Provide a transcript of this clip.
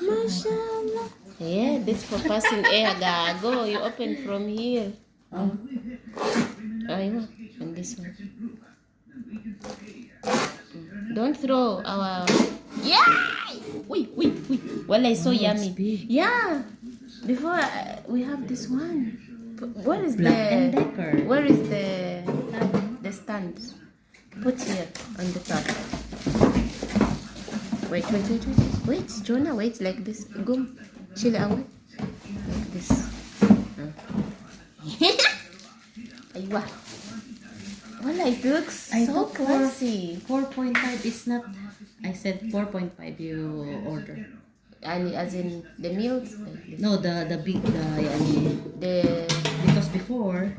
Mashallah. Yeah, this for passing air, gago. You open from here. Aywa, and this one. Don't throw our... Yeah! Wait. Well, I so yummy. Yeah. Before we have this one. Where is Black and Decker. Where is the stand? Put here on the top. Wait, Jonah, wait like this. Go, chill away. Like this. Aywa. Well, it looks so classy. 4.5 is not. I said 4.5 you order. And as in the meals? Like this. No, the big, the The because before